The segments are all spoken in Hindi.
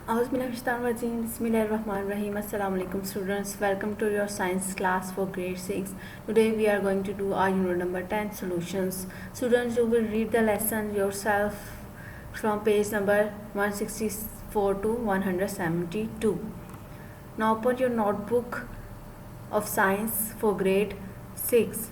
Bismillahirrahmanirrahim. Assalamu alaikum students. Welcome to your science class for grade 6. Today we are going to do our unit number 10 solutions. Students, you will read the lesson yourself from page number 164 to 172. Now open your notebook of science for grade 6.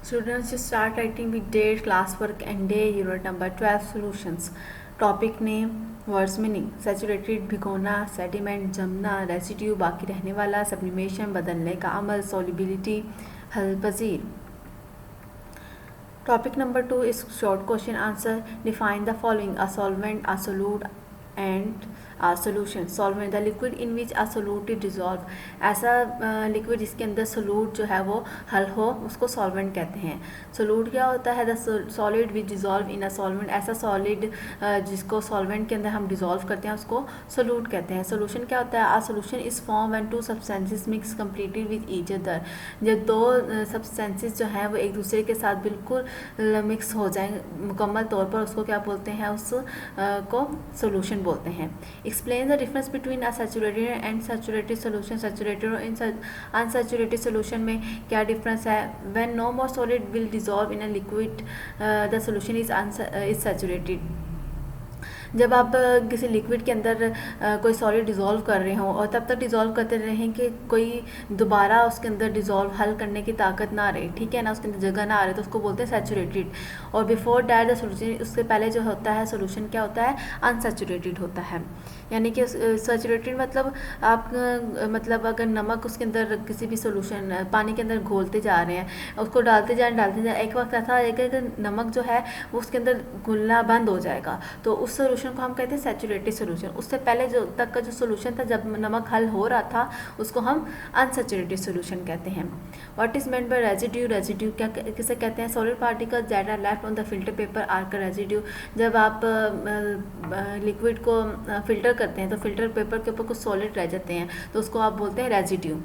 Students, just start writing with date, classwork and day, unit number 12 solutions. Topic name, words meaning, saturated भिगोना, सेडिमेंट जमना, रेसिड्यू बाकी रहने वाला, सब्लिमेशन बदलने का अमल, सॉल्युबिलिटी हल पजीर. Topic number 2 is short question answer. Define the following: a solvent, a solute and a solution. Solvent, the liquid in which a solute is dissolve. ऐसा लिक्विड जिसके अंदर सोलूट जो है वो हल हो उसको सॉल्वेंट कहते हैं. सोलूट क्या होता है? The solid which dissolve in a solvent. ऐसा सॉलिड जिसको सॉल्वेंट के अंदर हम डिजॉल्व करते हैं उसको सोलूट कहते हैं. सोल्यूशन क्या होता है? A solution is form when two substances mix completely with each other. जब दो सब्सटेंसेस जो हैं वो एक दूसरे के साथ बिल्कुल मिक्स हो जाएं मुकम्मल तौर पर, उसको क्या बोलते हैं? उस को सोल्यूशन बोलते हैं. Explain the difference between a saturated and saturated solution. Saturated और unsaturated solution में क्या difference है? When no more solid will dissolve in a liquid, the solution is saturated. जब आप किसी लिक्विड के अंदर कोई सॉलिड डिज़ोल्व कर रहे हो और तब तक डिज़ोल्व करते रहें कि कोई दोबारा उसके अंदर डिज़ोल्व हल करने की ताकत ना रहे, ठीक है ना, उसके अंदर जगह ना आ रहे, तो उसको बोलते हैं सैचुरेटेड. और बिफोर डैट द सोल्यूशन, उससे पहले जो होता है सोल्यूशन क्या होता है? अनसैचुरेटेड होता है. यानी कि सैचुरेटेड मतलब आप मतलब अगर नमक उसके अंदर किसी भी सोल्यूशन पानी के अंदर घोलते जा रहे हैं, उसको डालते जाए एक वक्त ऐसा आएगा कि नमक जो है वो उसके अंदर घुलना बंद हो जाएगा, तो उस सोल्यूशन को हम कहते हैं सैचुरेटेड सोल्यूशन. उससे पहले जो तक का जो सोल्यूशन था जब नमक हल हो रहा था उसको हम अनसैचुरेटेड सोल्यूशन कहते हैं. What is meant by residue? Residue क्या किसे कहते हैं? Solid particles that are left on the filter paper are का रेजिड्यू. जब आप लिक्विड को फिल्टर करते हैं तो फिल्टर पेपर के ऊपर कुछ सॉलिड रह जाते हैं तो उसको आप बोलते हैं residue.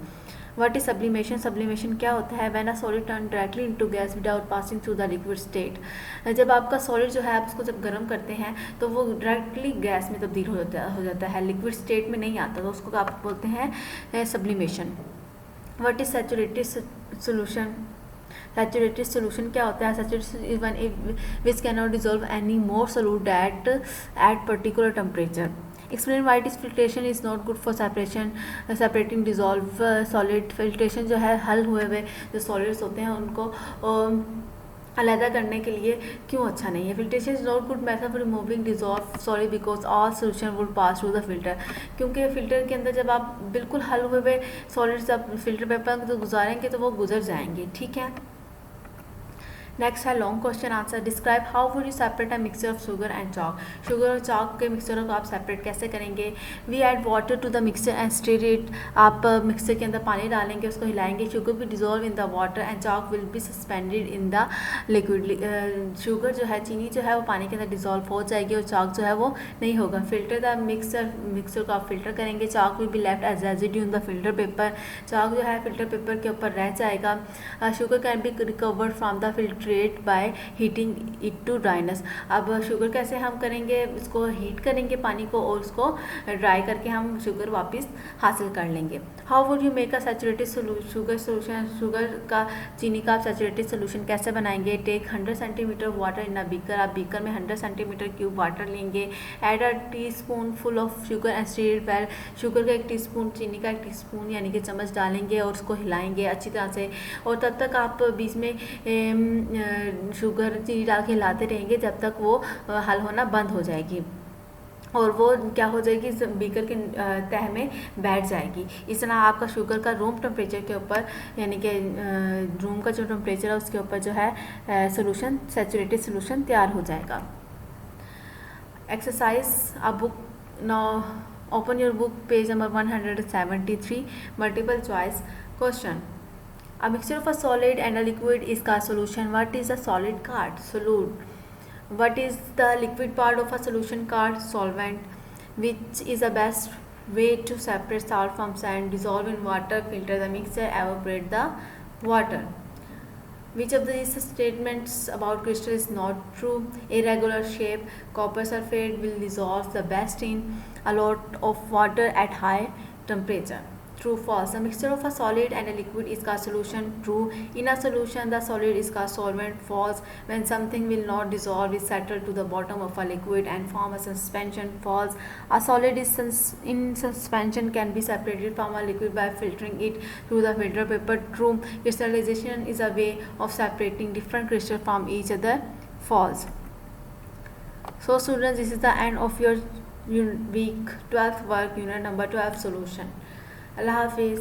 What is sublimation? Sublimation क्या होता है? When a solid turn directly into gas without passing through the liquid state. जब आपका सॉलिड जो है आप उसको जब गर्म करते हैं तो वो डायरेक्टली गैस में तब्दील हो जाता है, लिक्विड स्टेट में नहीं आता, तो उसको आप बोलते हैं sublimation. What is saturated solution? Saturated solution क्या होता है? Saturated is one which can not dissolve any more solute at particular temperature. Explain why is filtration is not good for separating dissolve solid. Filtration जो है हल हुए हुए जो सॉलिड्स होते हैं उनको अलहदा करने के लिए क्यों अच्छा नहीं है? Filtration is not good method for removing dissolve solid because all solution would pass through the filter. क्योंकि फिल्टर के अंदर जब आप बिल्कुल हल हुए हुए सॉलिड्स आप फिल्टर पेपर तो गुजारेंगे तो वो गुजर जाएंगे, ठीक है. नेक्स्ट है long question answer. Describe how would you separate a mixture of sugar and chalk. Sugar और चॉक के मिक्सचर को आप सेपरेट कैसे करेंगे? We add water to the mixture and stir it. आप मिक्सचर के अंदर पानी डालेंगे, उसको हिलाएंगे. Sugar will dissolve in the water and chalk will be suspended in the liquid. Sugar जो है, चीनी जो है वो पानी के अंदर डिजोल्व हो जाएगी और चॉक जो है वो नहीं होगा. फिल्टर द मिक्सचर को आप फिल्टर करेंगे. Chalk will be left as residue in the filter paper. Chalk जो है फिल्टर पेपर के ऊपर रह जाएगा. Sugar can be recovered from the filter by heating it to dryness. अब शुगर कैसे हम करेंगे? इसको हीट करेंगे पानी को और उसको ड्राई करके हम शुगर वापस हासिल कर लेंगे. How would you make a saturated sugar solution. Sugar का चीनी का आप सैचुरेटेड सोल्यूशन कैसे बनाएंगे? Take 100 centimetre water in a beaker. आप बीकर में 100 सेंटीमीटर क्यूब वाटर लेंगे. Add a teaspoon full of sugar and stir it well. Sugar का 1 टीस्पून, चीनी का 1 टीस्पून यानी कि चम्मच डालेंगे और उसको हिलाएंगे अच्छी तरह से. और तब तक आप बीच में शुगर चीनी डाल के हिलाते रहेंगे जब तक वो हल होना बंद हो जाएगी और वो क्या हो जाएगी? बीकर के तह में बैठ जाएगी. इस तरह आपका शुगर का रूम टेम्परेचर के ऊपर यानी कि रूम का जो टेम्परेचर है उसके ऊपर जो है सोल्यूशन सैचुरेटेड सोल्यूशन तैयार हो जाएगा. Exercise a book. Now open your book page number 173. Multiple choice question. A mixture of a solid and a liquid is called solution. What is a solid called? Solute. What is the liquid part of a solution called? Solvent. Which is the best way to separate salt from sand? Dissolve in water, filter the mixture, evaporate the water. Which of these statements about crystal is not true? Irregular shape, copper sulfate will dissolve the best in a lot of water at high temperature. True, false. A mixture of a solid and a liquid is called solution. True. In a solution, the solid is called solvent. False. When something will not dissolve, it settle to the bottom of a liquid and form a suspension. False. A solid is in suspension can be separated from a liquid by filtering it through the filter paper. True. Crystallization is a way of separating different crystals from each other. False. So students, this is the end of your week 12th work, unit number 12 solution. Allah Hafiz.